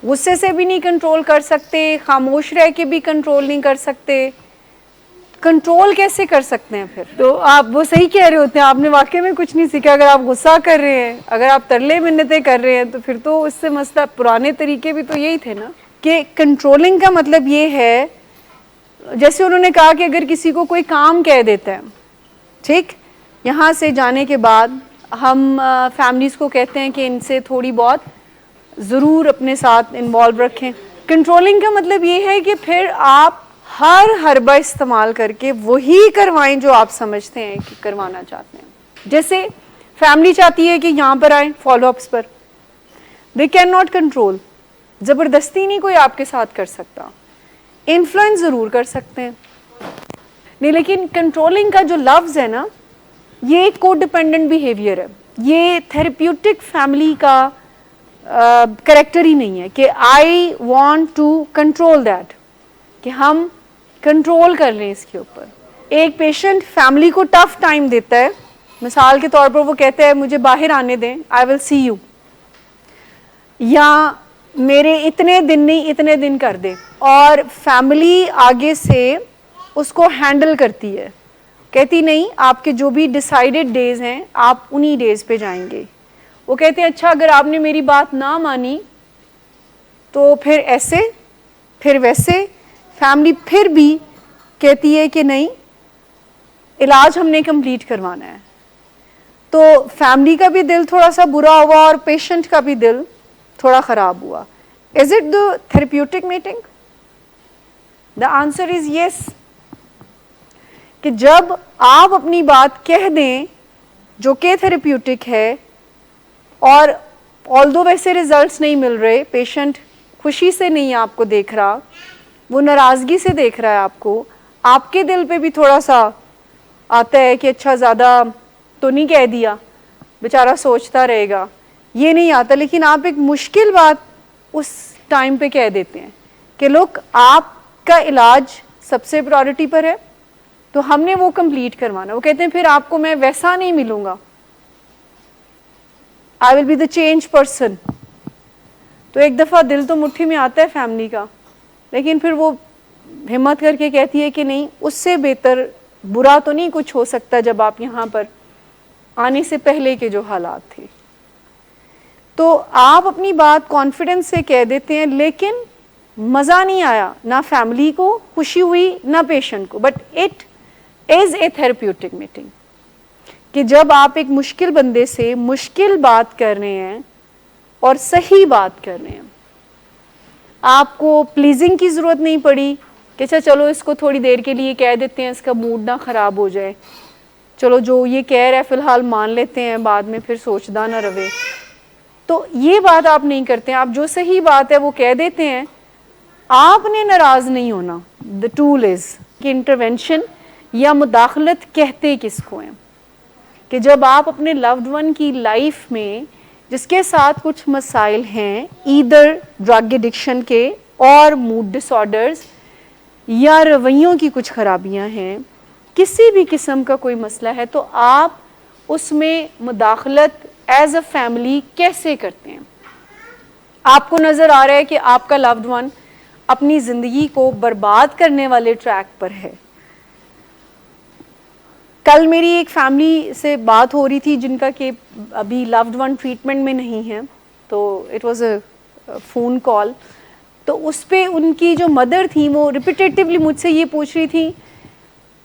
गुस्से से भी नहीं कंट्रोल कर सकते, खामोश रह के भी कंट्रोल नहीं कर सकते, कंट्रोल कैसे कर सकते हैं फिर? तो आप वो सही कह रहे होते हैं, आपने वाकई में कुछ नहीं सीखा। अगर आप गुस्सा कर रहे हैं, अगर आप तरले मिन्नतें कर रहे हैं, तो फिर तो इससे मसला, पुराने तरीके भी तो यही थे ना कि कंट्रोलिंग का मतलब ये है, जैसे उन्होंने कहा कि अगर किसी को कोई काम कह देता है, ठीक, यहाँ से जाने के बाद हम फैमिलीज़ को कहते हैं कि इनसे थोड़ी बहुत ज़रूर अपने साथ इन्वॉल्व रखें। कंट्रोलिंग का मतलब ये है कि फिर आप हर हरबा इस्तेमाल करके वही करवाएं जो आप समझते हैं कि करवाना चाहते हैं। जैसे फैमिली चाहती है कि यहाँ पर आए फॉलोअप्स पर, दे कैन नॉट कंट्रोल, ज़बरदस्ती नहीं कोई आपके साथ कर सकता, इन्फ्लुएंस ज़रूर कर सकते हैं नहीं, लेकिन कंट्रोलिंग का जो लफ्ज़ है ना, ये एक कोडिपेंडेंट बिहेवियर है, ये थेरेप्यूटिक फैमिली का करेक्टर ही नहीं है कि I want to control that, कि हम कंट्रोल कर लें इसके ऊपर। एक पेशेंट फैमिली को टफ टाइम देता है, मिसाल के तौर पर वो कहता है मुझे बाहर आने दें, आई विल सी यू, या मेरे इतने दिन नहीं इतने दिन कर दे, और फैमिली आगे से उसको हैंडल करती है, कहती नहीं आपके जो भी डिसाइडेड डेज हैं आप उन्हीं डेज पे जाएंगे। वो कहते हैं अच्छा अगर आपने मेरी बात ना मानी तो फिर ऐसे फिर वैसे, फैमिली फिर भी कहती है कि नहीं इलाज हमने कंप्लीट करवाना है। तो फैमिली का भी दिल थोड़ा सा बुरा हुआ और पेशेंट का भी दिल थोड़ा ख़राब हुआ। Is it the therapeutic meeting? The answer is yes, कि जब आप अपनी बात कह दें जो कि थेरेप्यूटिक है, और ऑल्दो वैसे रिजल्ट्स नहीं मिल रहे, पेशेंट खुशी से नहीं आपको देख रहा, वो नाराज़गी से देख रहा है आपको, आपके दिल पे भी थोड़ा सा आता है कि अच्छा ज़्यादा तो नहीं कह दिया, बेचारा सोचता रहेगा, ये नहीं आता, लेकिन आप एक मुश्किल बात उस टाइम पे कह देते हैं कि लोग आपका इलाज सबसे प्रायोरिटी पर है, तो हमने वो कंप्लीट करवाना। वो कहते हैं फिर आपको मैं वैसा नहीं मिलूंगा, I will be the change person. तो एक दफ़ा दिल तो मुट्ठी में आता है फैमिली का, लेकिन फिर वो हिम्मत करके कहती है कि नहीं उससे बेहतर बुरा तो नहीं कुछ हो सकता जब आप यहाँ पर आने से पहले के जो हालात थे। तो आप अपनी बात कॉन्फिडेंस से कह देते हैं, लेकिन मज़ा नहीं आया, ना फैमिली को खुशी हुई ना पेशेंट को, but it is a therapeutic meeting, कि जब आप एक मुश्किल बंदे से मुश्किल बात कर रहे हैं और सही बात कर रहे हैं, आपको प्लीजिंग की ज़रूरत नहीं पड़ी कि अच्छा चलो इसको थोड़ी देर के लिए कह देते हैं, इसका मूड ना ख़राब हो जाए, चलो जो ये कह रहा है फ़िलहाल मान लेते हैं, बाद में फिर सोचदा ना रहे। तो ये बात आप नहीं करते हैं, आप जो सही बात है वो कह देते हैं, आपने नाराज़ नहीं होना। द टूल इज़ कि इंटरवेंशन या मुदाखलत कहते किसको हैं, कि जब आप अपने लव्ड वन की लाइफ में जिसके साथ कुछ मसाइल हैं, ईदर ड्रग एडिक्शन के और मूड डिसऑर्डर्स या रवैयों की कुछ खराबियां हैं, किसी भी किस्म का कोई मसला है, तो आप उसमें मुदाखलत एज अ फैमिली कैसे करते हैं? आपको नज़र आ रहा है कि आपका लव्ड वन अपनी ज़िंदगी को बर्बाद करने वाले ट्रैक पर है। कल मेरी एक फैमिली से बात हो रही थी जिनका कि अभी लव्ड वन ट्रीटमेंट में नहीं है, तो it was a phone call. तो उस पर उनकी जो मदर थी वो रिपीटेटिवली मुझसे ये पूछ रही थी,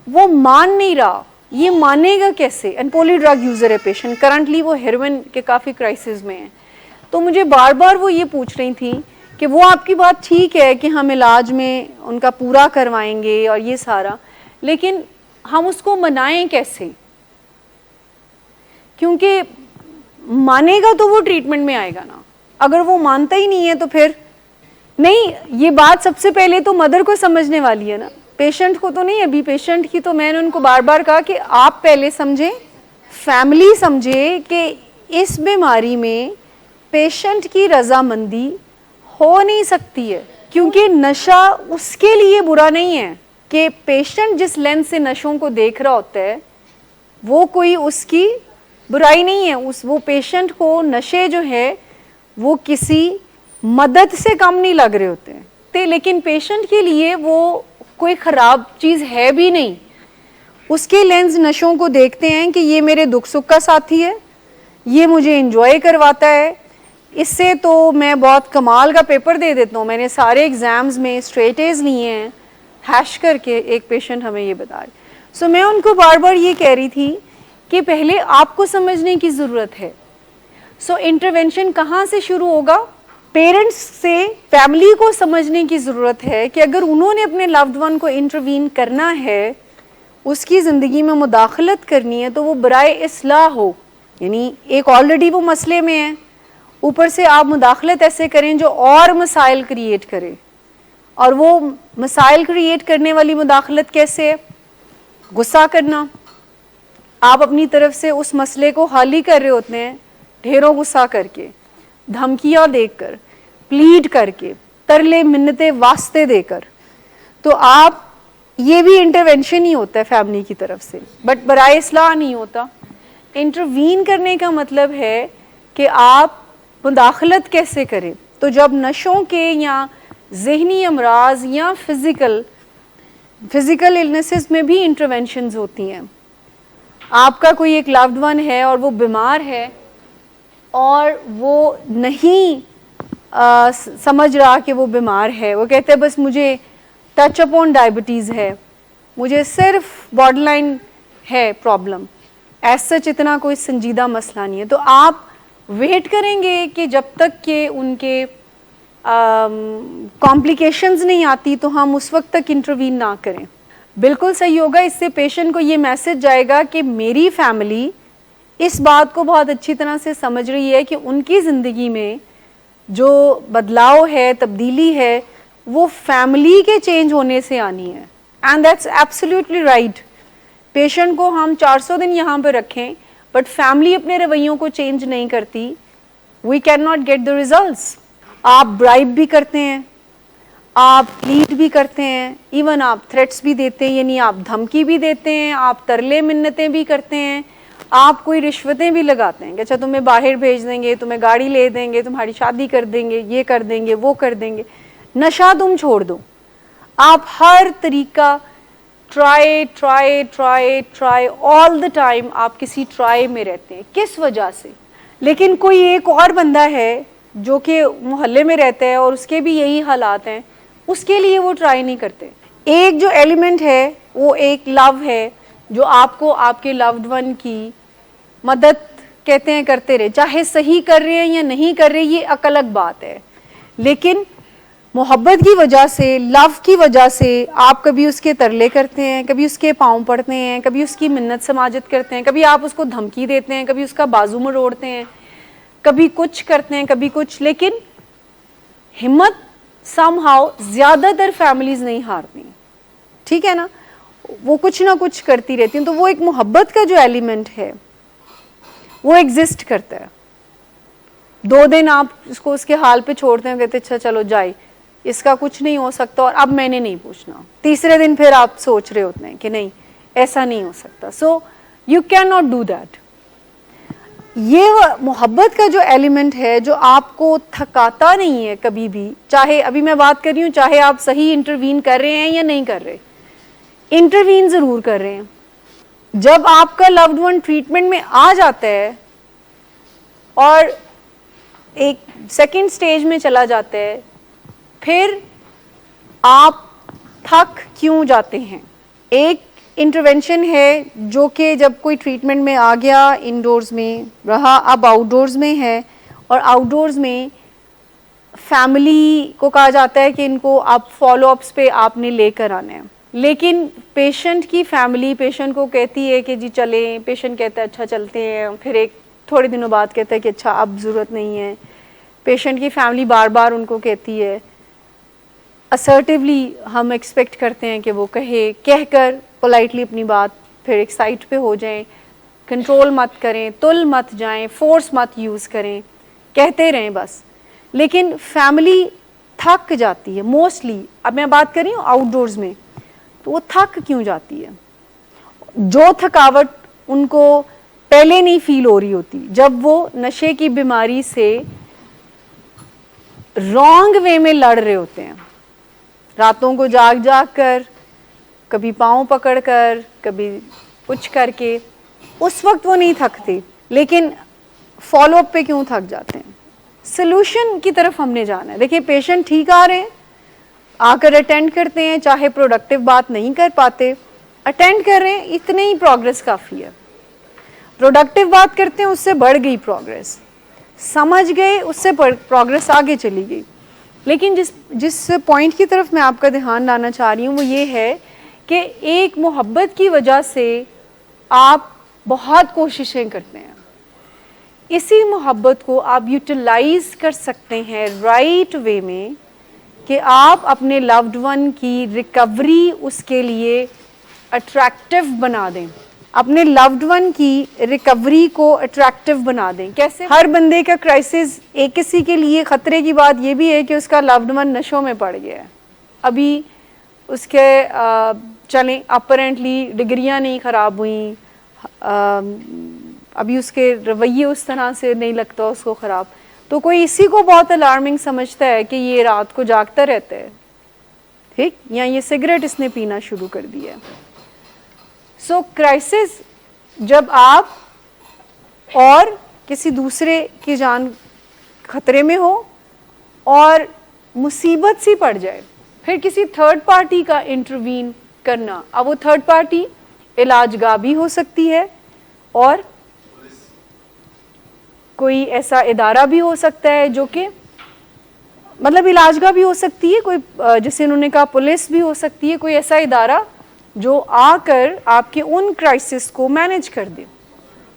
वो मान नहीं रहा, ये मानेगा कैसे? एंड पॉली ड्रग यूज़र है पेशेंट, करंटली वो हेरोइन के काफ़ी क्राइसिस में है। तो मुझे बार बार वो ये पूछ रही थी कि वो आपकी बात ठीक है कि हम इलाज में उनका पूरा करवाएंगे और ये सारा, लेकिन हम उसको मनाएं कैसे? क्योंकि मानेगा तो वो ट्रीटमेंट में आएगा ना, अगर वो मानता ही नहीं है तो फिर नहीं। ये बात सबसे पहले तो मदर को समझने वाली है ना, पेशेंट को तो नहीं। अभी पेशेंट की तो मैंने उनको बार बार कहा कि आप पहले समझें, फैमिली समझे कि इस बीमारी में पेशेंट की रजामंदी हो नहीं सकती है, क्योंकि नशा उसके लिए बुरा नहीं है कि पेशेंट जिस लेंस से नशों को देख रहा होता है वो कोई उसकी बुराई नहीं है। वो पेशेंट को नशे जो है वो किसी मदद से कम नहीं लग रहे होते हैं, लेकिन पेशेंट के लिए वो कोई ख़राब चीज़ है भी नहीं। उसके लेंस नशों को देखते हैं कि ये मेरे दुख सुख का साथी है, ये मुझे इंजॉय करवाता है, इससे तो मैं बहुत कमाल का पेपर दे देता हूँ, मैंने सारे एग्ज़ाम्स में स्ट्रेट एज लिए हैं, हैश करके एक पेशेंट हमें ये बता रहे। सो मैं उनको बार बार ये कह रही थी कि पहले आपको समझने की ज़रूरत है। सो इंटरवेंशन कहाँ से शुरू होगा? पेरेंट्स से। फैमिली को समझने की ज़रूरत है कि अगर उन्होंने अपने लव्ड वन को इंटरवीन करना है, उसकी ज़िंदगी में मुदाखलत करनी है, तो वो बराए इस्लाह हो, यानी एक ऑलरेडी वो मसले में है, ऊपर से आप मुदाखलत ऐसे करें जो और मसाइल क्रिएट करे। और वो मसाइल क्रिएट करने वाली मुदाखलत कैसे है? गुस्सा करना। आप अपनी तरफ से उस मसले को हल ही कर रहे होते हैं ढेरों गुस्सा करके, धमकियाँ देकर, प्लीड करके, तरले मिन्नतें वास्ते देकर, तो आप ये भी इंटरवेंशन ही होता है फैमिली की तरफ से, बट बराए इस्लाह नहीं होता। इंटरवीन करने का मतलब है कि आप मुदाखलत कैसे करें। तो जब नशों के या ज़हनी अमराज या फिज़िकल इलनेसेस में भी इंटरवेंशंस होती हैं। आपका कोई एक लव्ड वन है और वो बीमार है और वो नहीं समझ रहा कि वो बीमार है, वो कहते हैं बस मुझे टच अपॉन डायबिटीज़ है, मुझे सिर्फ बॉर्डरलाइन है प्रॉब्लम, एज सच इतना कोई संजीदा मसला नहीं है। तो आप वेट करेंगे कि जब तक कि उनके कॉम्प्लिकेशंस नहीं आती तो हम उस वक्त तक इंटरवीन ना करें। बिल्कुल सही होगा। इससे पेशेंट को ये मैसेज जाएगा कि मेरी फैमिली इस बात को बहुत अच्छी तरह से समझ रही है कि उनकी ज़िंदगी में जो बदलाव है, तब्दीली है, वो फैमिली के चेंज होने से आनी है। And that's absolutely right. Patient को हम 400 दिन यहाँ पर रखें बट फैमिली अपने रवैयों को चेंज नहीं करती, we can not get the results. आप ब्राइब भी करते हैं, आप प्लीड भी करते हैं, इवन आप थ्रेट्स भी देते हैं, यानी आप धमकी भी देते हैं, आप तरले मिन्नतें भी करते हैं, आप कोई रिश्वतें भी लगाते हैं कि अच्छा तुम्हें बाहर भेज देंगे, तुम्हें गाड़ी ले देंगे, तुम्हारी शादी कर देंगे, ये कर देंगे, वो कर देंगे, नशा तुम छोड़ दो। आप हर तरीका try try try try all the time, आप किसी ट्राई में रहते हैं। किस वजह से? लेकिन कोई एक और बंदा है जो कि मोहल्ले में रहता है और उसके भी यही हालात हैं, उसके लिए वो ट्राई नहीं करते। एक जो एलिमेंट है वो एक लव है जो आपको आपके लव्ड वन की मदद कहते हैं करते रहे, चाहे सही कर रहे हैं या नहीं कर रहे, ये एक अलग बात है। लेकिन मोहब्बत की वजह से, लव की वजह से आप कभी उसके तरले करते हैं, कभी उसके पाँव पड़ते हैं, कभी उसकी मिन्नत समाजत करते हैं, कभी आप उसको धमकी देते हैं, कभी उसका बाजू मरोड़ते हैं, कभी कुछ करते हैं, कभी कुछ। लेकिन हिम्मत समहाउ ज़्यादातर फैमिलीज नहीं हारती, ठीक है ना, वो कुछ ना कुछ करती रहती हैं। तो वो एक मोहब्बत का जो एलिमेंट है वो एग्जिस्ट करता है। 2 दिन आप उसको उसके हाल पे छोड़ते हैं, कहते अच्छा चलो जाए, इसका कुछ नहीं हो सकता और अब मैंने नहीं पूछना। तीसरे दिन फिर आप सोच रहे होते हैं कि नहीं ऐसा नहीं हो सकता। So you can not do that. ये मोहब्बत का जो एलिमेंट है जो आपको थकाता नहीं है कभी भी, चाहे अभी मैं बात कर रही हूँ, चाहे आप सही इंटरवीन कर रहे हैं या नहीं कर रहे, इंटरवीन ज़रूर कर रहे हैं। जब आपका लव्ड वन ट्रीटमेंट में आ जाता है और एक सेकंड स्टेज में चला जाता है, फिर आप थक क्यों जाते हैं? एक इंटरवेंशन है जो कि जब कोई ट्रीटमेंट में आ गया, इनडोर्स में रहा, अब आउटडोर्स में है, और आउटडोर्स में फैमिली को कहा जाता है कि इनको आप फॉलोअप्स पे आपने लेकर आना है। लेकिन पेशेंट की फैमिली पेशेंट को कहती है कि जी चलें, पेशेंट कहता है अच्छा चलते हैं, फिर एक थोड़े दिनों बाद कहता है कि अच्छा अब ज़रूरत नहीं है। पेशेंट की फैमिली बार बार उनको कहती है, असर्टिवली हम एक्सपेक्ट करते हैं कि वो कहकर पोलाइटली अपनी बात, फिर एक साइड पे हो जाएं, कंट्रोल मत करें, तुल मत जाएं, फोर्स मत यूज़ करें, कहते रहें बस। लेकिन फैमिली थक जाती है मोस्टली। अब मैं बात कर रही हूँ आउटडोर्स में, तो वो थक क्यों जाती है? जो थकावट उनको पहले नहीं फील हो रही होती, जब वो नशे की बीमारी से रॉन्ग वे में लड़ रहे होते हैं, रातों को जाग जाग कर, कभी पाँव पकड़ कर, कभी कुछ करके। उस वक्त वो नहीं थकते, लेकिन फॉलोअप पे क्यों थक जाते हैं? सोल्यूशन की तरफ हमने जाना है। देखिए, पेशेंट ठीक आ रहे हैं, आकर अटेंड करते हैं, चाहे प्रोडक्टिव बात नहीं कर पाते, अटेंड कर रहे हैं, इतने ही प्रोग्रेस काफ़ी है। प्रोडक्टिव बात करते हैं, उससे बढ़ गई प्रोग्रेस, समझ गए, उससे प्रोग्रेस आगे चली गई। लेकिन जिस पॉइंट की तरफ मैं आपका ध्यान लाना चाह रही हूँ वो ये है कि एक मोहब्बत की वजह से आप बहुत कोशिशें करते हैं, इसी मोहब्बत को आप यूटिलाइज कर सकते हैं राइट वे में, कि आप अपने लव्ड वन की रिकवरी उसके लिए अट्रैक्टिव बना दें, अपने लव्ड वन की रिकवरी को अट्रैक्टिव बना दें। कैसे? हर बंदे का क्राइसिस एक किसी के लिए खतरे की बात ये भी है कि उसका लव्ड वन नशों में पड़ गया है, अभी उसके चलें अपरेंटली डिग्रियां नहीं ख़राब हुई, अभी उसके रवैये उस तरह से नहीं लगता उसको ख़राब, तो कोई इसी को बहुत अलार्मिंग समझता है कि ये रात को जागता रहता है, ठीक, या ये सिगरेट इसने पीना शुरू कर दिया है। सो क्राइसिस जब आप और किसी दूसरे की जान खतरे में हो और मुसीबत सी पड़ जाए, फिर किसी थर्ड पार्टी का इंटरवीन करना, अब वो थर्ड पार्टी इलाजगाह भी हो सकती है और कोई ऐसा इदारा भी हो सकता है जो कि मतलब इलाजगाह भी हो सकती है, कोई जैसे उन्होंने कहा पुलिस भी हो सकती है, कोई ऐसा इदारा जो आकर आपके उन क्राइसिस को मैनेज कर दे।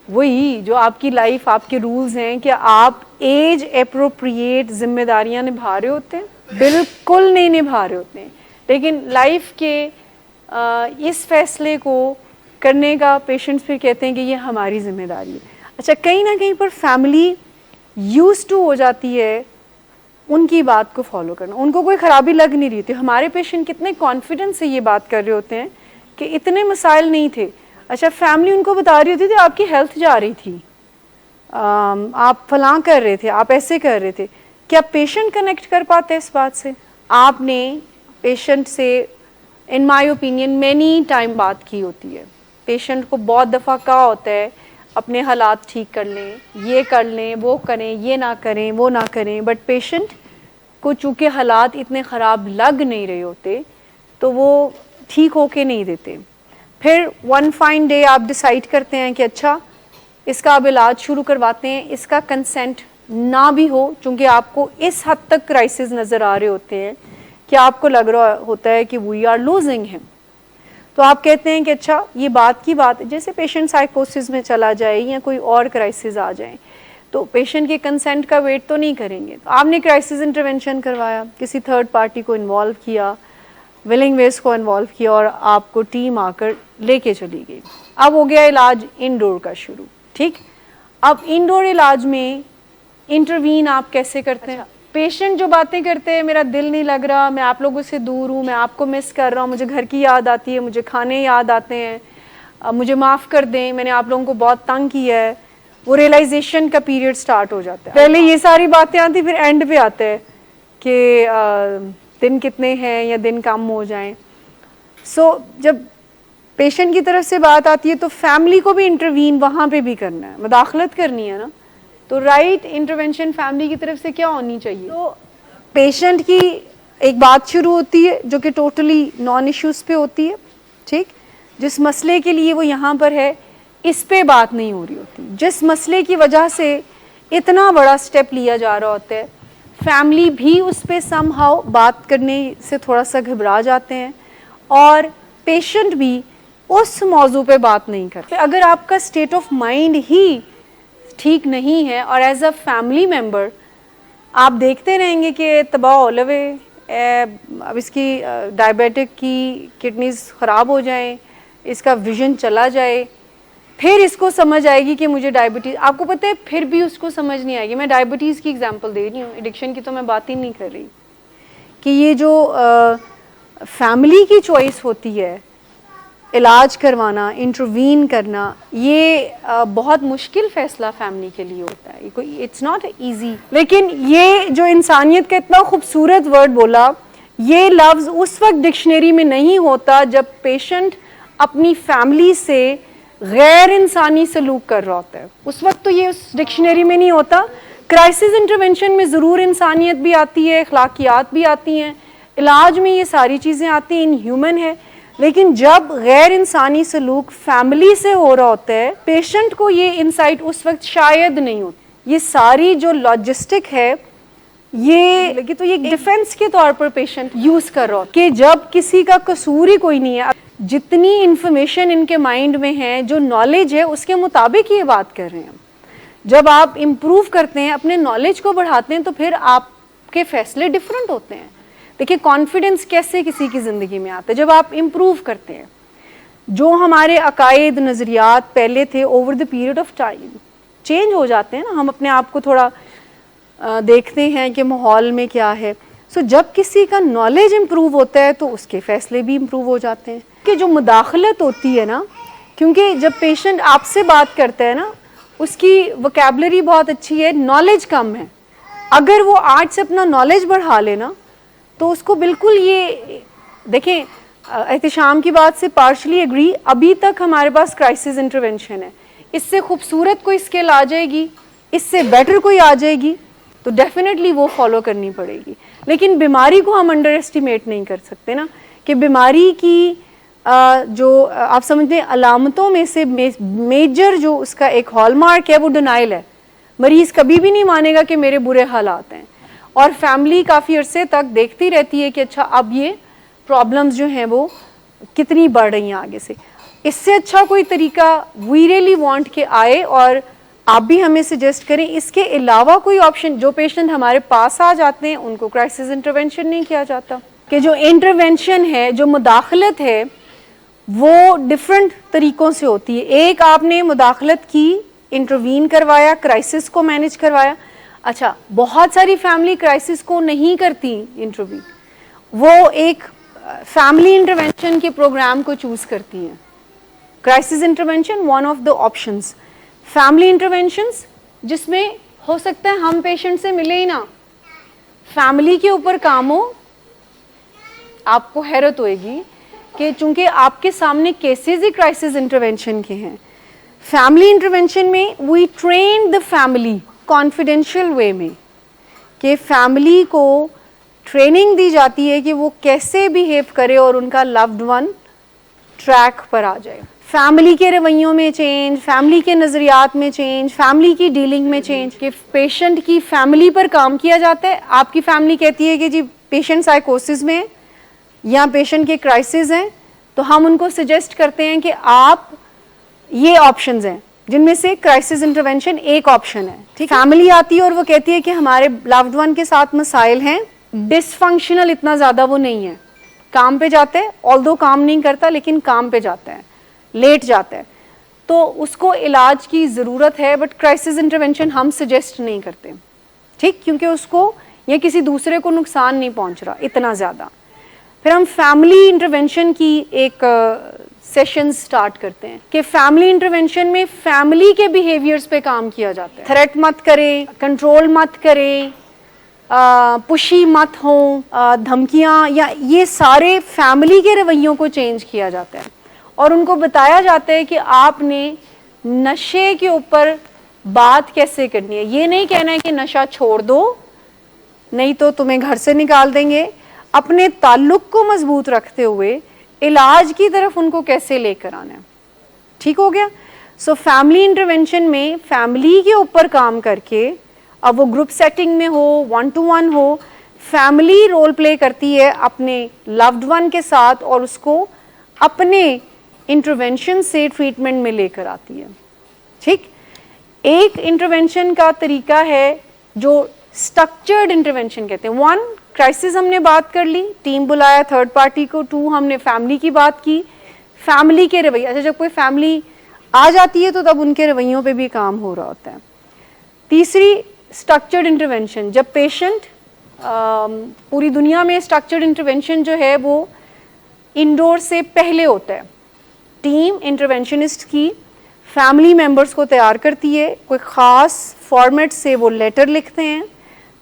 वही जो आपकी लाइफ, आपके रूल्स हैं कि आप एज एप्रोप्रिएट जिम्मेदारियां निभा रहे होते हैं, बिल्कुल नहीं निभा रहे होते हैं, लेकिन लाइफ के इस फैसले को करने का पेशेंट्स फिर कहते हैं कि ये हमारी जिम्मेदारी है। अच्छा, कहीं ना कहीं पर फैमिली यूज्ड टू हो जाती है उनकी बात को फॉलो करना, उनको कोई ख़राबी लग नहीं रही थी। हमारे पेशेंट कितने कॉन्फिडेंस से ये बात कर रहे होते हैं कि इतने मसाइल नहीं थे। अच्छा, फैमिली उनको बता रही होती थी आपकी हेल्थ जा रही थी, आप फलां कर रहे थे, आप ऐसे कर रहे थे। क्या पेशेंट कनेक्ट कर पाते हैं इस बात से? आपने पेशेंट से in my opinion many time बात की होती है, पेशेंट को बहुत दफ़ा कहा होता है अपने हालात ठीक कर लें, ये कर लें, वो करें, ये ना करें, वो ना करें, बट पेशेंट को चूँकि हालात इतने ख़राब लग नहीं रहे होते तो वो ठीक होके नहीं देते। फिर वन फाइन डे आप डिसाइड करते हैं कि अच्छा इसका अब इलाज शुरू करवाते हैं, इसका कंसेंट ना भी हो, चूँकि आपको इस हद तक क्राइसिस नज़र आ रहे होते हैं कि आपको लग रहा होता है कि वी आर लूजिंग हिम, तो आप कहते हैं कि अच्छा ये बात की बात, जैसे पेशेंट साइकोसिस में चला जाए या कोई और क्राइसिस आ जाए तो पेशेंट के कंसेंट का वेट तो नहीं करेंगे। तो आपने क्राइसिस इंटरवेंशन करवाया, किसी थर्ड पार्टी को इन्वॉल्व किया, विलिंग वेज को इन्वॉल्व किया और आपको टीम आकर लेके चली गई। अब हो गया इलाज इंडोर का शुरू, ठीक। अब इंडोर इलाज में इंटरवीन आप कैसे करते हैं? पेशेंट जो बातें करते हैं, मेरा दिल नहीं लग रहा, मैं आप लोगों से दूर हूँ, मैं आपको मिस कर रहा हूँ, मुझे घर की याद आती है, मुझे खाने याद आते हैं, मुझे माफ़ कर दें, मैंने आप लोगों को बहुत तंग किया है, वो रियलाइजेशन का पीरियड स्टार्ट हो जाता है। पहले ये सारी बातें आती, फिर एंड पे आते हैं कि दिन कितने हैं या दिन कम हो जाएं। सो जब पेशेंट की तरफ से बात आती है तो फैमिली को भी इंटरवीन वहाँ पे भी करना है, मुदाखलत करनी है ना, तो राइट इंटरवेंशन फैमिली की तरफ से क्या होनी चाहिए? तो पेशेंट की एक बात शुरू होती है जो कि टोटली नॉन इश्यूज़ पे होती है, ठीक। जिस मसले के लिए वो यहाँ पर है इस पे बात नहीं हो रही होती, जिस मसले की वजह से इतना बड़ा स्टेप लिया जा रहा होता है, फैमिली भी उस पर समहाउ बात करने से थोड़ा सा घबरा जाते हैं और पेशेंट भी उस मौजू पे बात नहीं करते। अगर आपका स्टेट ऑफ माइंड ही ठीक नहीं है और एज अ फैमिली मेम्बर आप देखते रहेंगे कि तबाह हो लवे, अब इसकी डायबिटिक की किडनीज ख़राब हो जाएं, इसका विजन चला जाए, फिर इसको समझ आएगी कि मुझे डायबिटीज़, आपको पता है फिर भी उसको समझ नहीं आएगी। मैं डायबिटीज़ की एग्जांपल दे रही हूँ, एडिक्शन की तो मैं बात ही नहीं कर रही, कि ये जो फैमिली की चॉइस होती है इलाज करवाना, इंटरवीन करना, ये बहुत मुश्किल फ़ैसला फैमिली के लिए होता है। कोई इट्स नॉट ईजी। लेकिन ये जो इंसानियत का इतना खूबसूरत वर्ड बोला, ये लफ्ज़ उस वक्त डिक्शनरी में नहीं होता जब पेशेंट अपनी फैमिली से गैर इंसानी सलूक कर रहा होता है। उस वक्त तो ये उस डिक्शनरी में नहीं होता। क्राइसिस इंटरवेंशन में ज़रूर इंसानियत भी आती है, अखलाकियात भी आती हैं, इलाज में ये सारी चीज़ें आती हैं, इन ह्यूमन है। लेकिन जब गैर इंसानी सलूक फैमिली से हो रहा होता है, पेशेंट को ये इंसाइट उस वक्त शायद नहीं होती। ये सारी जो लॉजिस्टिक है, ये लगी तो ये डिफेंस के तौर पर पेशेंट यूज़ कर रहा हो कि जब किसी का कसूर ही कोई नहीं है, जितनी इंफॉर्मेशन इनके माइंड में है, जो नॉलेज है, उसके मुताबिक ये बात कर रहे हैं। जब आप इम्प्रूव करते हैं, अपने नॉलेज को बढ़ाते हैं, तो फिर आपके फैसले डिफरेंट होते हैं। देखिए कॉन्फिडेंस कैसे किसी की ज़िंदगी में आता है, जब आप इम्प्रूव करते हैं। जो हमारे अकायद नज़रियात पहले थे, over the period of time change हो जाते हैं ना। हम अपने आप को थोड़ा देखते हैं कि माहौल में क्या है। सो जब किसी का नॉलेज इम्प्रूव होता है तो उसके फ़ैसले भी इम्प्रूव हो जाते हैं। कि जो मुदाखलत होती है ना, क्योंकि जब पेशेंट आपसे बात करता है ना, उसकी वोकैबुलरी बहुत अच्छी है, नॉलेज कम है। अगर वो आर्ट से अपना नॉलेज बढ़ा लेना तो उसको बिल्कुल ये देखें, एहतिशाम की बात से पार्शली एग्री। अभी तक हमारे पास क्राइसिस इंटरवेंशन है, इससे खूबसूरत कोई स्किल आ जाएगी, इससे बेटर कोई आ जाएगी तो डेफिनेटली वो फॉलो करनी पड़ेगी। लेकिन बीमारी को हम अंडर एस्टिमेट नहीं कर सकते ना, कि बीमारी की जो आप समझते हैं अलामतों में से मेजर जो उसका एक हॉलमार्क है वो डिनाइल है। मरीज़ कभी भी नहीं मानेगा कि मेरे बुरे हालात हैं, और फैमिली काफ़ी अरसे तक देखती रहती है कि अच्छा अब ये प्रॉब्लम्स जो हैं वो कितनी बढ़ रही हैं आगे से। इससे अच्छा कोई तरीका वी रियली वांट के आए और आप भी हमें सजेस्ट करें। इसके अलावा कोई ऑप्शन, जो पेशेंट हमारे पास आ जाते हैं उनको क्राइसिस इंटरवेंशन नहीं किया जाता, कि जो इंटरवेंशन है, जो मुदाखलत है, वो डिफरेंट तरीक़ों से होती है। एक, आपने मुदाखलत की, इंटरवीन करवाया, क्राइसिस को मैनेज करवाया। अच्छा, बहुत सारी फैमिली क्राइसिस को नहीं करती इंटरवीन, वो एक फैमिली इंटरवेंशन के प्रोग्राम को चूज़ करती हैं। Crisis intervention one of the options. Family interventions जिसमें हो सकता है हम पेशेंट से मिले ही ना, फैमिली के ऊपर काम हो। आपको हैरत होएगी कि चूंकि आपके सामने केसेस ही क्राइसिस इंटरवेंशन के हैं, फैमिली इंटरवेंशन में we train the family confidential way में, कि फैमिली को ट्रेनिंग दी जाती है कि वो कैसे बिहेव करे और उनका लव्ड वन ट्रैक पर आ जाए। फैमिली के रवैयों में चेंज, फैमिली के नज़रियात में चेंज, फैमिली की डीलिंग में चेंज, कि पेशेंट की फैमिली पर काम किया जाता है। आपकी फैमिली कहती है कि जी पेशेंट साइकोसिस में है या पेशेंट के क्राइसिस हैं, तो हम उनको सजेस्ट करते हैं कि आप ये ऑप्शंस हैं जिनमें से क्राइसिस इंटरवेंशन एक ऑप्शन है। ठीक, फैमिली आती है और वो कहती है कि हमारे लव्ड वन के साथ मसाइल हैं, डिसफंक्शनल इतना ज़्यादा वो नहीं है, काम पे जाते हैं, ऑल्दो काम नहीं करता लेकिन काम पे जाता है, लेट जाता है, तो उसको इलाज की ज़रूरत है, बट क्राइसिस इंटरवेंशन हम सजेस्ट नहीं करते। ठीक, क्योंकि उसको या किसी दूसरे को नुकसान नहीं पहुंच रहा इतना ज़्यादा। फिर हम फैमिली इंटरवेंशन की एक सेशन स्टार्ट करते हैं कि फैमिली इंटरवेंशन में फैमिली के बिहेवियर्स पे काम किया जाता है। थ्रेट मत करें, कंट्रोल मत करें, पुशी मत हो, धमकियाँ, या ये सारे फैमिली के रवैयों को चेंज किया जाता है और उनको बताया जाता है कि आपने नशे के ऊपर बात कैसे करनी है। ये नहीं कहना है कि नशा छोड़ दो नहीं तो तुम्हें घर से निकाल देंगे। अपने ताल्लुक को मजबूत रखते हुए इलाज की तरफ उनको कैसे लेकर आना है। ठीक हो गया। सो फैमिली इंटरवेंशन में फैमिली के ऊपर काम करके, अब वो ग्रुप सेटिंग में हो, 1-to-1 हो, फैमिली रोल प्ले करती है अपने लव्ड वन के साथ और उसको अपने इंटरवेंशन से ट्रीटमेंट में लेकर आती है। ठीक, एक इंटरवेंशन का तरीका है जो स्ट्रक्चर्ड इंटरवेंशन कहते हैं। 1, क्राइसिस हमने बात कर ली, टीम बुलाया थर्ड पार्टी को। 2, हमने फैमिली की बात की, फैमिली के रवैये। अच्छा, जब कोई फैमिली आ जाती है तो तब उनके रवैयों पे भी काम हो रहा होता है। तीसरी, स्ट्रक्चर्ड इंटरवेंशन, जब पेशेंट पूरी दुनिया में स्ट्रक्चर्ड इंटरवेंशन जो है वो इंडोर से पहले होता है। टीम इंटरवेंशनिस्ट की फैमिली मेंबर्स को तैयार करती है, कोई ख़ास फॉर्मेट से वो लेटर लिखते हैं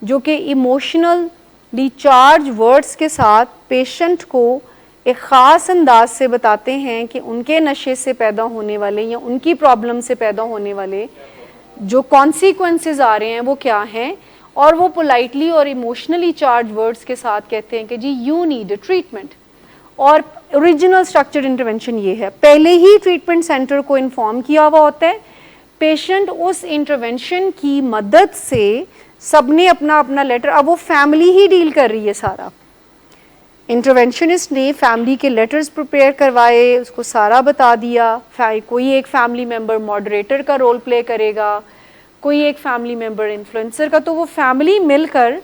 जो कि इमोशनली चार्ज वर्ड्स के साथ पेशेंट को एक ख़ास अंदाज से बताते हैं कि उनके नशे से पैदा होने वाले या उनकी प्रॉब्लम से पैदा होने वाले जो कॉन्सिक्वेंसेस आ रहे हैं वो क्या हैं, और वो पोलाइटली और इमोशनली चार्ज वर्ड्स के साथ कहते हैं कि जी यू नीड अ ट्रीटमेंट। और ओरिजिनल स्ट्रक्चर्ड इंटरवेंशन ये है, पहले ही ट्रीटमेंट सेंटर को इन्फॉर्म किया हुआ होता है, पेशेंट उस इंटरवेंशन की मदद से सबने अपना अपना लेटर, अब वो फैमिली ही डील कर रही है सारा, इंटरवेंशनिस्ट ने फैमिली के लेटर्स प्रिपेयर करवाए, उसको सारा बता दिया, कोई एक फैमिली मेंबर मॉडरेटर का रोल प्ले करेगा, कोई एक फैमिली मेंबर इन्फ्लुएंसर का, तो वो फैमिली मिलकर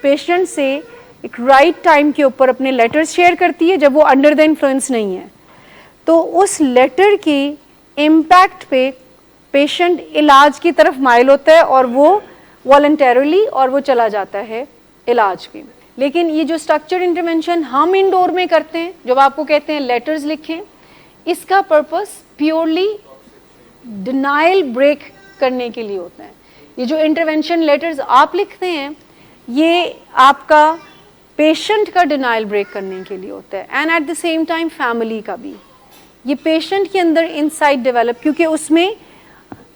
पेशेंट से एक राइट टाइम के ऊपर अपने लेटर्स शेयर करती है जब वो अंडर द इन्फ्लुएंस नहीं है। तो उस लेटर के इम्पैक्ट पे पेशेंट इलाज की तरफ माइल होता है और वो वॉलंटरली और वो चला जाता है इलाज पे। लेकिन ये जो स्ट्रक्चर्ड इंटरवेंशन हम इंडोर में करते हैं, जब आपको कहते हैं लेटर्स लिखें, इसका पर्पस प्योरली डिनाइल ब्रेक करने के लिए होता है। ये जो इंटरवेंशन लेटर्स आप लिखते हैं ये आपका पेशेंट का डिनाइल ब्रेक करने के लिए होता है, and at the same time family का भी। ये पेशेंट के अंदर इनसाइट डेवलप, क्योंकि उसमें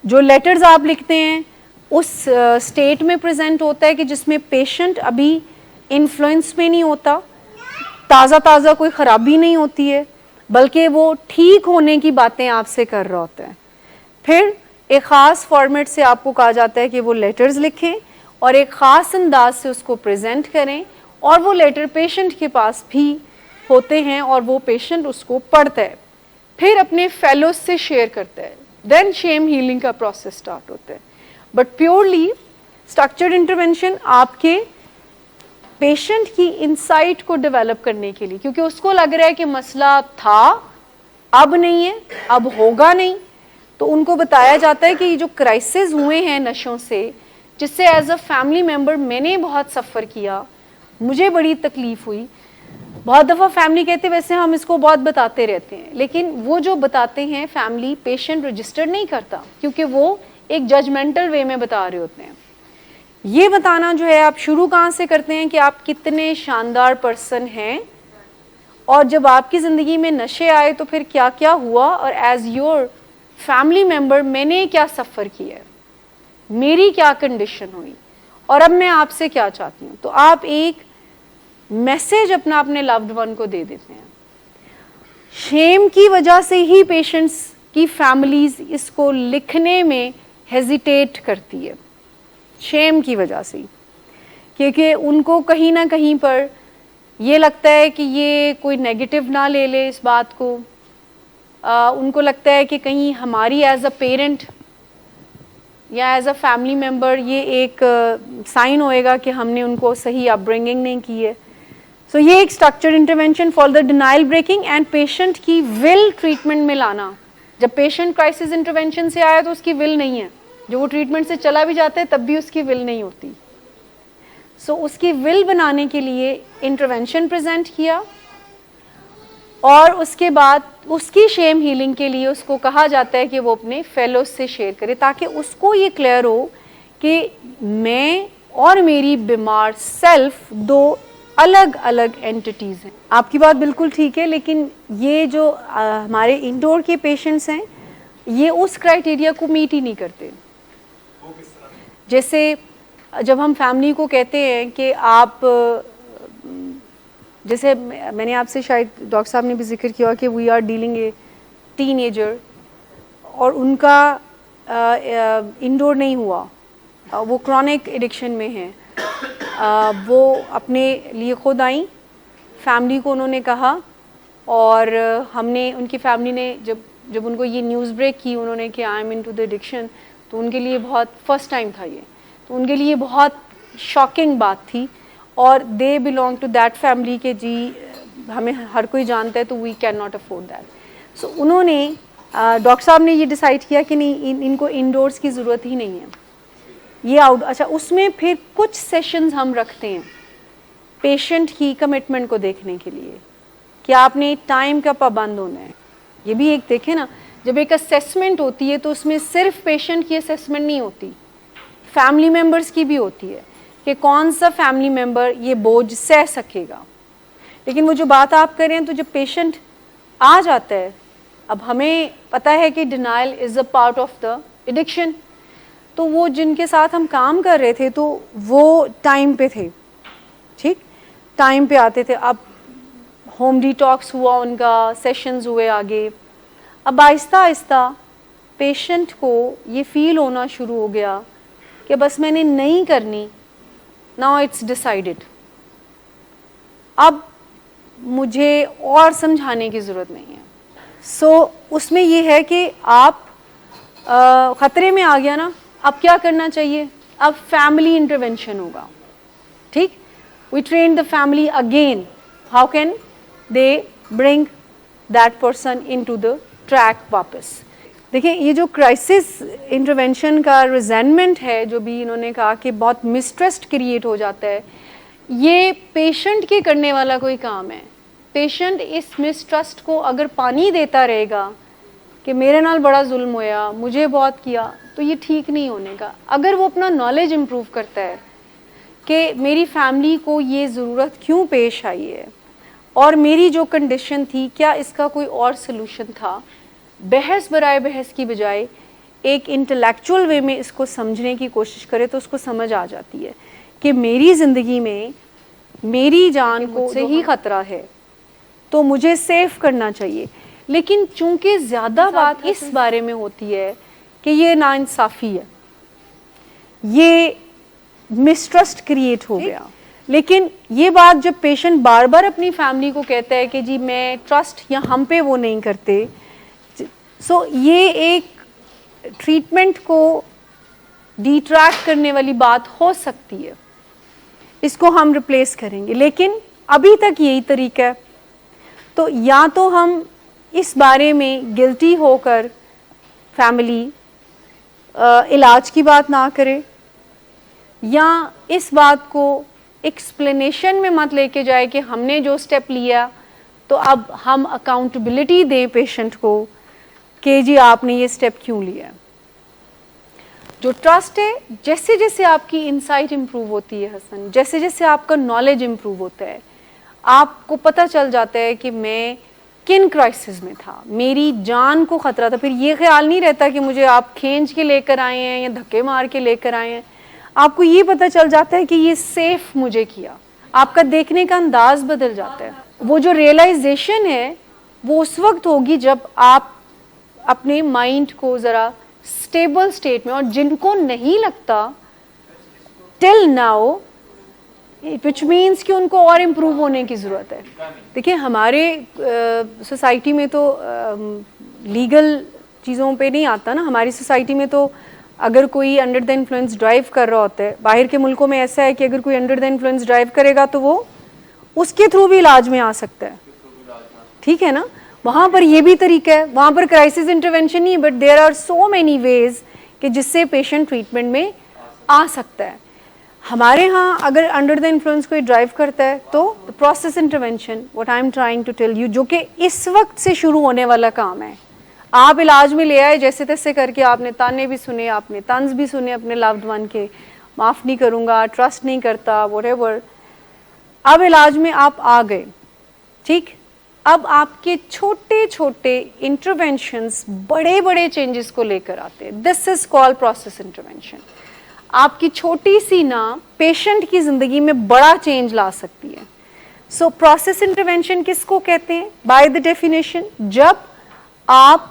जो लेटर्स आप लिखते हैं उस स्टेट में प्रेजेंट होता है कि जिसमें पेशेंट अभी इन्फ्लुएंस में नहीं होता, ताज़ा कोई ख़राबी नहीं होती है, बल्कि वो ठीक होने की बातें आपसे कर रहा होता है। फिर एक ख़ास फॉर्मेट से आपको कहा जाता है कि वो लेटर्स लिखें और एक ख़ास अंदाज से उसको प्रेजेंट करें, और वो लेटर पेशेंट के पास भी होते हैं और वो पेशेंट उसको पढ़ता है, फिर अपने फेलोज से शेयर करता है, देन शेम हीलिंग का प्रोसेस स्टार्ट होता है। बट प्योरली स्ट्रक्चर्ड इंटरवेंशन आपके पेशेंट की इंसाइट को डेवलप करने के लिए, क्योंकि उसको लग रहा है कि मसला था अब नहीं है, अब होगा नहीं, तो उनको बताया जाता है कि ये जो क्राइसिस हुए हैं नशों से, जिससे एज अ फैमिली मेम्बर मैंने बहुत सफ़र किया, मुझे बड़ी तकलीफ़ हुई। बहुत दफ़ा फैमिली कहते वैसे हम इसको बहुत बताते रहते हैं, लेकिन वो जो बताते हैं फैमिली पेशेंट रजिस्टर नहीं करता, क्योंकि वो एक जजमेंटल वे में बता रहे होते हैं। ये बताना जो है आप शुरू कहाँ से करते हैं कि आप कितने शानदार पर्सन हैं, और जब आपकी ज़िंदगी में नशे आए तो फिर क्या क्या हुआ, और एज योर फैमिली मेम्बर मैंने क्या सफ़र किया है, मेरी क्या कंडीशन हुई, और अब मैं आपसे क्या चाहती हूँ। तो आप एक मैसेज अपने लव्ड वन को दे देते हैं। शेम की वजह से ही पेशेंट्स की फैमिलीज इसको लिखने में हेजिटेट करती है, शेम की वजह से, क्योंकि उनको कहीं ना कहीं पर ये लगता है कि ये कोई नेगेटिव ना ले ले इस बात को। उनको लगता है कि कहीं हमारी एज अ पेरेंट या एज अ फैमिली मेम्बर ये एक साइन होएगा कि हमने उनको सही अपब्रिंगिंग नहीं की है। सो ये एक structured intervention for the denial breaking and patient की विल ट्रीटमेंट में लाना। जब पेशेंट क्राइसिस इंटरवेंशन से आया तो उसकी विल नहीं है, जो वो ट्रीटमेंट से चला भी जाता है तब भी उसकी विल नहीं होती। सो उसकी विल बनाने के लिए इंटरवेंशन प्रेजेंट किया, और उसके बाद उसकी शेम हीलिंग के लिए उसको कहा जाता है कि वो अपने फेलोज से शेयर करे, ताकि उसको ये क्लियर हो कि मैं और मेरी बीमार सेल्फ दो अलग अलग एंटिटीज़ हैं। आपकी बात बिल्कुल ठीक है, लेकिन ये जो हमारे इंडोर के पेशेंट्स हैं ये उस क्राइटेरिया को मीट ही नहीं करते। जैसे जब हम फैमिली को कहते हैं कि आप, जैसे मैंने आपसे शायद डॉक्टर साहब ने भी जिक्र किया कि we are dealing a teenager, और उनका इंडोर नहीं हुआ, वो क्रॉनिक एडिक्शन में है, वो अपने लिए खुद आई, फैमिली को उन्होंने कहा, और हमने उनकी फैमिली ने जब उनको ये न्यूज़ ब्रेक की उन्होंने कि I am into the addiction, तो उनके लिए बहुत फर्स्ट टाइम था ये, तो उनके लिए बहुत शॉकिंग बात थी। और they belong to that family के जी हमें हर कोई जानता है, तो we can not afford that. So उन्होंने डॉक्टर साहब ने ये डिसाइड किया कि नहीं, इनको इंडोर्स की ज़रूरत ही नहीं है, ये आउट। अच्छा, उसमें फिर कुछ सेशंस हम रखते हैं पेशेंट की कमिटमेंट को देखने के लिए कि आपने टाइम का पाबंद होना है, ये भी एक देखें ना, जब एक असेसमेंट होती है तो उसमें सिर्फ पेशेंट की असेसमेंट नहीं होती, फैमिली मेम्बर्स की भी होती है कि कौन सा फैमिली मेम्बर ये बोझ सह सकेगा। लेकिन वो जो बात आप कर रहे हैं, तो जब पेशेंट आ जाता है, अब हमें पता है कि denial is a part of the addiction, तो वो जिनके साथ हम काम कर रहे थे तो वो टाइम पे थे, ठीक, टाइम पे आते थे। अब होम डिटॉक्स हुआ उनका, सेशंस हुए आगे, अब आहिस्ता आहिस्ता पेशेंट को ये फील होना शुरू हो गया कि बस मैंने नहीं करनी, नाउ इट्स डिसाइडेड, अब मुझे और समझाने की ज़रूरत नहीं है। सो उसमें ये है कि आप ख़तरे में आ गया ना, अब क्या करना चाहिए, अब फैमिली इंटरवेंशन होगा, ठीक। We train the family again, how can they bring that person into the track वापस। देखिए, ये जो क्राइसिस इंटरवेंशन का रिजेंटमेंट है, जो भी इन्होंने कहा कि बहुत मिसट्रस्ट क्रिएट हो जाता है, ये पेशेंट के करने वाला कोई काम है। पेशेंट इस मिसट्रस्ट को अगर पानी देता रहेगा कि मेरे नाल बड़ा जुल्म होया, मुझे बहुत किया, तो ये ठीक नहीं होने का। अगर वो अपना नॉलेज इम्प्रूव करता है कि मेरी फैमिली को ये ज़रूरत क्यों पेश आई है और मेरी जो कंडीशन थी, क्या इसका कोई और सलूशन था, बहस बराए बहस की बजाय एक इंटेलेक्चुअल वे में इसको समझने की कोशिश करे, तो उसको समझ आ जाती है कि मेरी ज़िंदगी में मेरी जान को से ही ख़तरा है, तो मुझे सेफ करना चाहिए। लेकिन चूंकि ज़्यादा बात इस बारे में होती है कि ये नाइंसाफ़ी है, ये मिसट्रस्ट क्रिएट हो गया, लेकिन ये बात जब पेशेंट बार बार अपनी फैमिली को कहता है कि जी मैं ट्रस्ट या हम पे वो नहीं करते, सो ये एक ट्रीटमेंट को डिट्रैक्ट करने वाली बात हो सकती है, इसको हम रिप्लेस करेंगे। लेकिन अभी तक यही तरीका है, तो या तो हम इस बारे में गिल्टी होकर फैमिली इलाज की बात ना करे, या इस बात को एक्सप्लेनेशन में मत लेके जाए कि हमने जो स्टेप लिया तो अब हम अकाउंटेबिलिटी दें पेशेंट को कि जी आपने ये स्टेप क्यों लिया। जो ट्रस्ट है, जैसे जैसे आपकी इंसाइट इम्प्रूव होती है हसन, जैसे जैसे आपका नॉलेज इम्प्रूव होता है, आपको पता चल जाता है कि मैं किन क्राइसिस में था, मेरी जान को ख़तरा था। फिर ये ख्याल नहीं रहता कि मुझे आप खींच के लेकर आए हैं या धक्के मार के लेकर आए हैं, आपको ये पता चल जाता है कि ये सेफ मुझे किया, आपका देखने का अंदाज बदल जाता है। वो जो रियलाइजेशन है वो उस वक्त होगी जब आप अपने माइंड को ज़रा स्टेबल स्टेट में, और जिनको नहीं लगता टिल नाउ, विच मीन्स कि उनको और इम्प्रूव होने की ज़रूरत है। देखिए, हमारे सोसाइटी में तो लीगल चीज़ों पे नहीं आता ना। हमारी सोसाइटी में तो अगर कोई अंडर द इन्फ्लुएंस ड्राइव कर रहा होता है, बाहर के मुल्कों में ऐसा है कि अगर कोई अंडर द इन्फ्लुएंस ड्राइव करेगा तो वो उसके थ्रू भी इलाज में आ सकता है, ठीक है ना। वहाँ पर ये भी तरीका है, वहाँ पर क्राइसिस इंटरवेंशन नहीं है, but there are so many ways कि जिससे पेशेंट ट्रीटमेंट में आ सकता है। हमारे यहाँ अगर अंडर द इन्फ्लुएंस कोई ड्राइव करता है तो process intervention, what I am trying to tell you, जो कि इस वक्त से शुरू होने वाला काम है। आप इलाज में ले आए, जैसे तैसे करके आपने ताने भी सुने, आपने तंज भी सुने अपने लव्ड वन के, माफ़ नहीं करूँगा, ट्रस्ट नहीं करता, व्हाटएवर। अब इलाज में आप आ गए, ठीक। अब आपके छोटे छोटे इंटरवेंशंस बड़े बड़े चेंजेस को लेकर आते हैं। This is called process intervention. आपकी छोटी सी ना पेशेंट की ज़िंदगी में बड़ा चेंज ला सकती है। सो प्रोसेस इंटरवेंशन किसको कहते हैं? बाय द डेफिनेशन, जब आप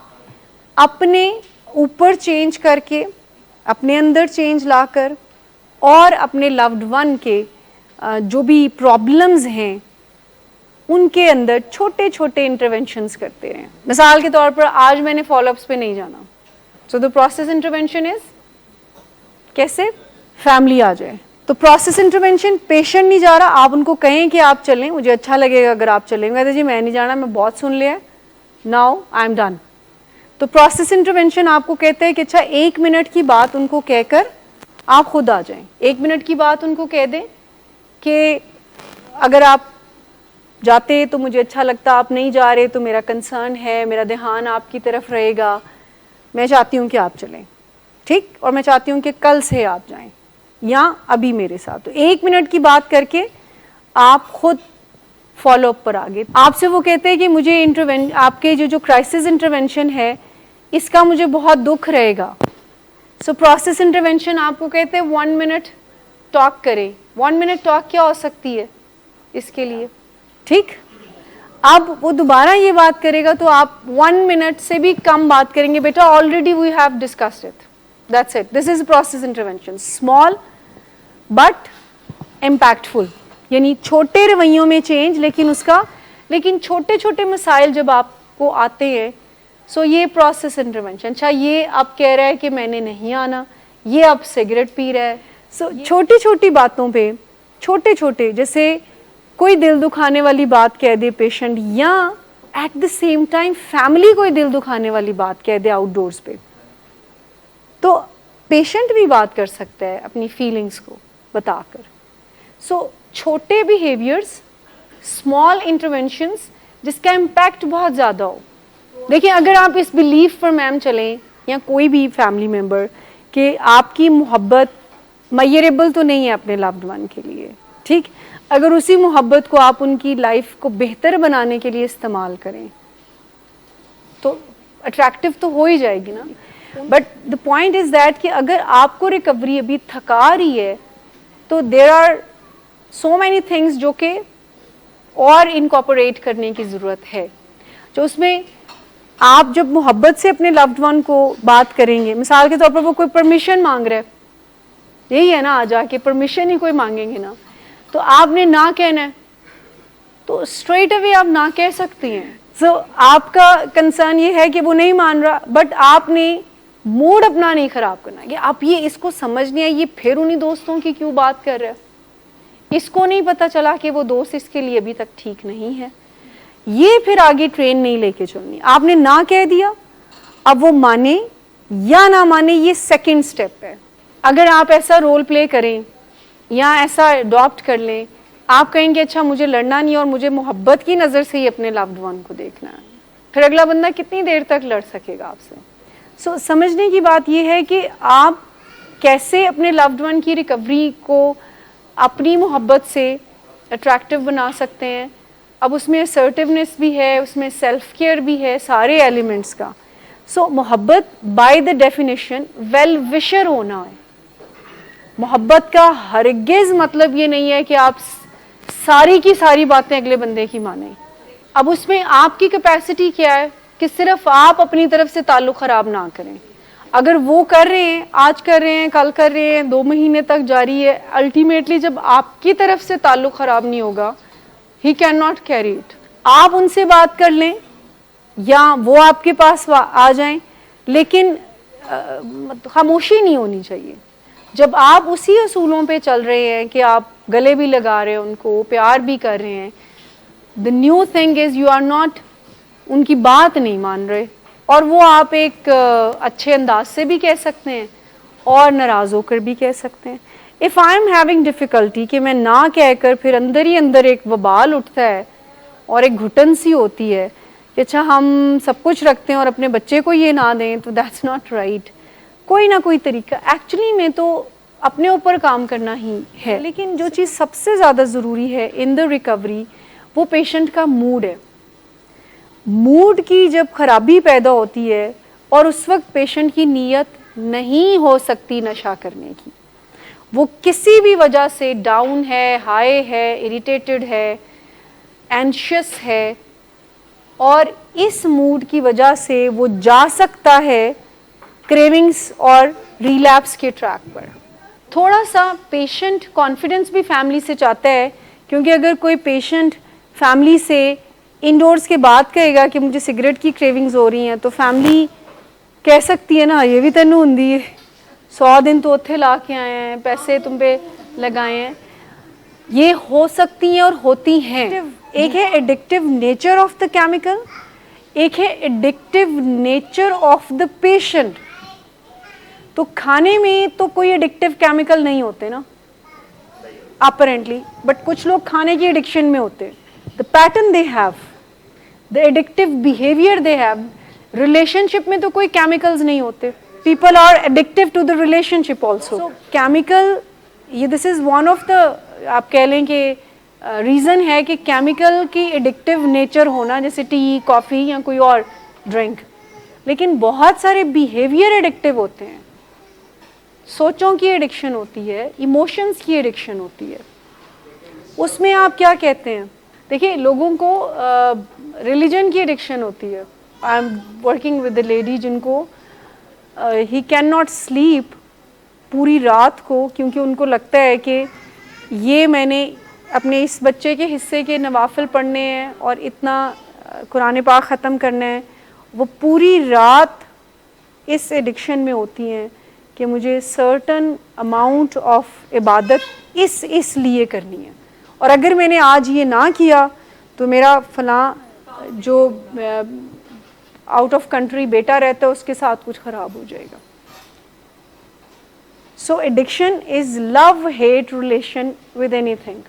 अपने ऊपर चेंज करके, अपने अंदर चेंज लाकर, और अपने लव्ड वन के जो भी प्रॉब्लम्स हैं उनके अंदर छोटे छोटे इंटरवेंशंस करते हैं। मिसाल के तौर पर आज मैंने फॉलोअप्स पे नहीं जाना, so the process intervention is कैसे फैमिली आ जाए। तो प्रोसेस इंटरवेंशन, पेशेंट नहीं जा रहा, आप उनको कहें कि आप चलें, मुझे अच्छा लगेगा अगर आप चलेंगे, तो जी मैं नहीं जाना, मैं बहुत सुन लिया, नाउ आई एम डन। तो प्रोसेस इंटरवेंशन आपको कहते हैं कि अच्छा 1 मिनट की बात उनको कहकर आप खुद आ जाएं। 1 मिनट की बात उनको कह दें कि अगर आप जाते तो मुझे अच्छा लगता, आप नहीं जा रहे तो मेरा कंसर्न है, मेरा ध्यान आपकी तरफ रहेगा, मैं चाहती हूँ कि आप चलें, ठीक, और मैं चाहती हूँ कि कल से आप जाएं या अभी मेरे साथ। तो 1 मिनट की बात करके आप खुद फॉलोअप पर आगे। आपसे वो कहते हैं कि मुझे आपके जो क्राइसिस इंटरवेंशन है इसका मुझे बहुत दुख रहेगा। सो प्रोसेस इंटरवेंशन आपको कहते हैं 1 मिनट टॉक करें। 1 मिनट टॉक क्या हो सकती है इसके लिए, ठीक। अब वो दोबारा ये बात करेगा तो आप 1 मिनट से भी कम बात करेंगे, बेटा already we have discussed it, that's it, this is process intervention, small but impactful, यानी छोटे रवैयों में चेंज, लेकिन छोटे छोटे मसाइल जब आपको आते हैं, सो ये प्रोसेस इंटरवेंशन। अच्छा, ये अब कह रहा है कि मैंने नहीं आना, ये अब सिगरेट पी रहा है, सो छोटी छोटी बातों पे, छोटे छोटे, जैसे कोई दिल दुखाने वाली बात कह दे पेशेंट, या at the same time family कोई दिल दुखाने वाली बात कह दे आउटडोर्स पे, तो पेशेंट भी बात कर सकता है अपनी फीलिंग्स को बताकर। सो छोटे बिहेवियर्स, स्मॉल इंटरवेंशंस जिसका इम्पैक्ट बहुत ज़्यादा हो। देखिए, अगर आप इस बिलीफ पर मैम चलें या कोई भी फैमिली मेम्बर कि आपकी मोहब्बत मेजरेबल तो नहीं है अपने लव्ड वन के लिए, ठीक, अगर उसी मोहब्बत को आप उनकी लाइफ को बेहतर बनाने के लिए इस्तेमाल करें तो अट्रैक्टिव तो हो ही जाएगी ना। But the point is that कि अगर आपको रिकवरी अभी थका रही है तो there are so many things जो कि और इनकॉर्पोरेट करने की ज़रूरत है, जो उसमें आप जब मोहब्बत से अपने लव्ड वन को बात करेंगे, मिसाल के तौर पर वो कोई परमिशन मांग रहा है, यही है ना, आ जाके परमिशन ही कोई मांगेंगे ना, तो आपने ना कहना है तो स्ट्रेट अवे आप ना कह सकती हैं। सो आपका कंसर्न ये है कि वो नहीं मान रहा, बट आपने मूड अपना नहीं खराब करना कि आप ये इसको समझ नहीं है, ये फिर उन्हीं दोस्तों की क्यों बात कर रहा है, इसको नहीं पता चला कि वो दोस्त इसके लिए अभी तक ठीक नहीं है, ये फिर आगे ट्रेन नहीं लेके चलनी। आपने ना कह दिया, अब वो माने या ना माने ये सेकंड स्टेप है। अगर आप ऐसा रोल प्ले करें या ऐसा अडॉप्ट कर लें, आप कहेंगे अच्छा मुझे लड़ना नहीं और मुझे मोहब्बत की नज़र से ही अपने लव्ड वन को देखना है, फिर अगला बंदा कितनी देर तक लड़ सकेगा आपसे। सो समझने की बात यह है कि आप कैसे अपने लव्ड वन की रिकवरी को अपनी मोहब्बत से अट्रैक्टिव बना सकते हैं। अब उसमें असर्टिवनेस भी है, उसमें सेल्फ केयर भी है, सारे एलिमेंट्स का। सो मोहब्बत by the definition well wisher होना है। मोहब्बत का हरगिज़ मतलब ये नहीं है कि आप सारी की सारी बातें अगले बंदे की माने। अब उसमें आपकी कैपेसिटी क्या है कि सिर्फ आप अपनी तरफ से ताल्लुक़ ख़राब ना करें। अगर वो कर रहे हैं, आज कर रहे हैं, कल कर रहे हैं, 2 महीने तक जारी है, अल्टीमेटली जब आपकी तरफ से ताल्लुक़ ख़राब नहीं होगा, he can not carry it. आप उनसे बात कर लें या वो आपके पास आ जाएं, लेकिन खामोशी नहीं होनी चाहिए। जब आप उसी असूलों पे चल रहे हैं कि आप गले भी लगा रहे हैं उनको, प्यार भी कर रहे हैं, the new thing is you are not उनकी बात नहीं मान रहे, और वो आप एक अच्छे अंदाज से भी कह सकते हैं और नाराज़ होकर भी कह सकते हैं। If I am having difficulty कि मैं ना कहकर फिर अंदर ही अंदर एक वबाल उठता है और एक घुटन सी होती है कि अच्छा हम सब कुछ रखते हैं और अपने बच्चे को ये ना दें, तो दैट्स नॉट राइट। कोई ना कोई तरीका, एक्चुअली में तो अपने ऊपर काम करना ही है। लेकिन जो चीज़ सबसे ज़्यादा ज़रूरी है इन द रिकवरी, वो पेशेंट का मूड है। मूड की जब खराबी पैदा होती है और उस वक्त पेशेंट की नीयत नहीं हो सकती नशा करने की, वो किसी भी वजह से डाउन है, हाई है, इरिटेटेड है, एंशियस है, और इस मूड की वजह से वो जा सकता है क्रेविंग्स और रिलैप्स के ट्रैक पर। थोड़ा सा पेशेंट कॉन्फिडेंस भी फैमिली से चाहता है, क्योंकि अगर कोई पेशेंट फैमिली से इंडोर्स के बाद कहेगा कि मुझे सिगरेट की क्रेविंग्स हो रही हैं, तो फैमिली कह सकती है ना ये भी तेनू होंदी है, 100 दिन तो उत्थे ला के आए हैं, पैसे तुम पे लगाए हैं, ये हो सकती हैं और होती हैं। एक है addictive nature of the chemical, एक है addictive nature of the patient. तो खाने में तो कोई एडिक्टिव केमिकल नहीं होते ना अपरेंटली, बट कुछ लोग खाने की एडिक्शन में होते हैं, the pattern they have, the addictive behaviour they have. Relationship में तो कोई केमिकल्स नहीं होते, people are addictive to the relationship also. Chemical, ये this is one of the, आप कह लें कि रीज़न है कि केमिकल की एडिक्टिव नेचर होना, जैसे टी, कॉफ़ी या कोई और ड्रिंक। लेकिन बहुत सारे बिहेवियर एडिक्टिव होते हैं, सोचों की एडिक्शन होती है, इमोशंस की एडिक्शन होती है। उसमें आप क्या कहते हैं? देखिए, लोगों को रिलीजन की एडिक्शन होती है। I am working with the lady जिनको ही कैन नॉट स्लीप पूरी रात को, क्योंकि उनको लगता है कि ये मैंने अपने इस बच्चे के हिस्से के नवाफिल पढ़ने हैं और इतना कुरान पाक ख़त्म करना है। वो पूरी रात इस एडिक्शन में होती हैं कि मुझे सर्टन अमाउंट ऑफ इबादत इसलिए करनी है, और अगर मैंने आज ये ना किया तो मेरा फलां जो आउट ऑफ कंट्री बेटा रहता है उसके साथ कुछ ख़राब हो जाएगा। So addiction is love hate relation with anything.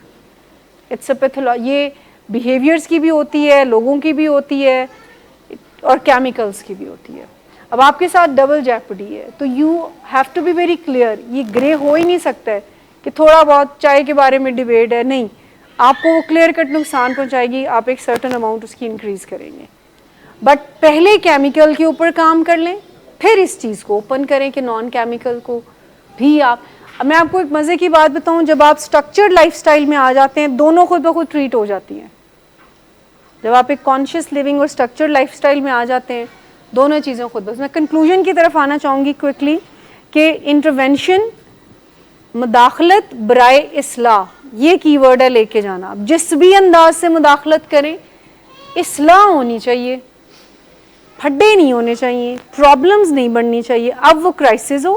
It's a pathology. ये बिहेवियर्स की भी होती है, लोगों की भी होती है, और केमिकल्स की भी होती है। अब आपके साथ डबल जेपडी है, तो you have to be very clear. ये ग्रे हो ही नहीं सकता है कि थोड़ा बहुत चाय के बारे में डिबेट है, नहीं, आपको वो क्लियर कट नुकसान पहुंचाएगी। आप एक सर्टन अमाउंट उसकी इंक्रीज़ करेंगे, बट पहले केमिकल के ऊपर काम कर लें, फिर इस चीज़ को ओपन करें कि नॉन केमिकल को भी आप। अब मैं आपको एक मज़े की बात बताऊं, जब आप स्ट्रक्चर्ड लाइफस्टाइल में आ जाते हैं, दोनों खुद ब खुद ट्रीट हो जाती हैं। जब आप एक कॉन्शियस लिविंग और स्ट्रक्चर्ड लाइफस्टाइल में आ जाते हैं, दोनों चीज़ें खुद बस। मैं कंक्लूजन की तरफ आना चाहूँगी क्विकली कि इंटरवेंशन, मुदाखलत बराए इस्लाह, ये कीवर्ड है लेके जाना। आप जिस भी अंदाज से मुदाखलत करें, इस्लाह होनी चाहिए, फड्डे नहीं होने चाहिए, प्रॉब्लम्स नहीं बढ़नी चाहिए। अब वो क्राइसिस हो,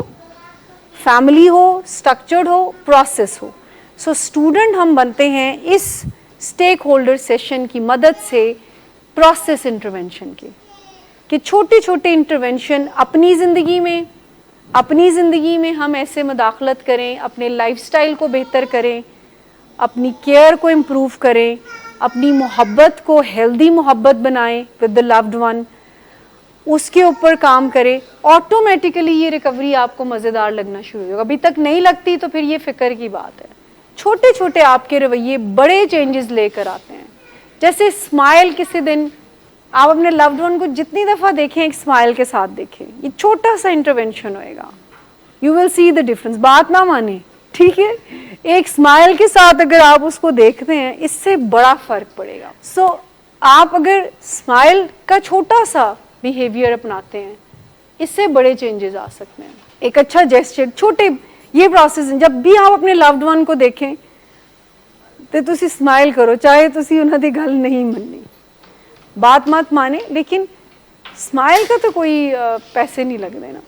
फैमिली हो, स्ट्रक्चर्ड हो, प्रोसेस हो। सो स्टूडेंट हम बनते हैं इस स्टेक होल्डर सेशन की मदद से प्रोसेस इंटरवेंशन के, कि छोटे छोटे इंटरवेंशन अपनी ज़िंदगी में हम ऐसे मुदाखलत करें, अपने लाइफस्टाइल को बेहतर करें, अपनी केयर को इम्प्रूव करें, अपनी मोहब्बत को हेल्दी मोहब्बत बनाएं विद द लव्ड वन, उसके ऊपर काम करें। ऑटोमेटिकली ये रिकवरी आपको मज़ेदार लगना शुरू होगा। अभी तक नहीं लगती तो फिर ये फ़िक्र की बात है। छोटे छोटे आपके रवैये बड़े चेंजेस लेकर आते हैं। जैसे स्माइल, किसी दिन आप अपने लव्ड वन को जितनी दफ़ा देखें, एक स्माइल के साथ देखें, ये छोटा सा इंटरवेंशन होएगा, you will see the difference. बात ना माने, ठीक है, एक स्माइल के साथ अगर आप उसको देखते हैं, इससे बड़ा फ़र्क पड़ेगा। सो आप अगर स्माइल का छोटा सा बिहेवियर अपनाते हैं, इससे बड़े चेंजेस आ सकते हैं। एक अच्छा जेस्चर, छोटे ये प्रोसेस। जब भी आप अपने लव्ड वन को देखें तो तुसी स्माइल करो, चाहे तुसी उन्हां दी गल नहीं मननी, बात मत माने, लेकिन स्माइल का तो कोई पैसे नहीं लगते ना।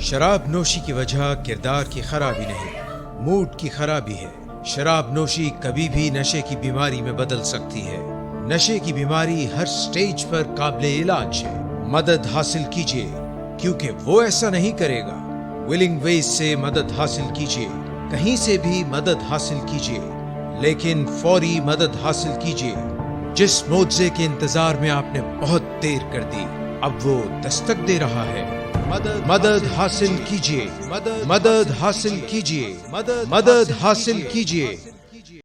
शराब नोशी की वजह किरदार की खराबी नहीं, मूड की खराबी है। शराब नोशी कभी भी नशे की बीमारी में बदल सकती है। नशे की बीमारी हर स्टेज पर काबिले इलाज है। मदद हासिल कीजिए, क्योंकि वो ऐसा नहीं करेगा। विलिंग वेज से मदद हासिल कीजिए, कहीं से भी मदद हासिल कीजिए, लेकिन फौरी मदद हासिल कीजिए। जिस मुआवजे के इंतजार में आपने बहुत देर कर दी, अब वो दस्तक दे रहा है। मदद हासिल कीजिए, मदद हासिल कीजिए, मदद हासिल कीजिए।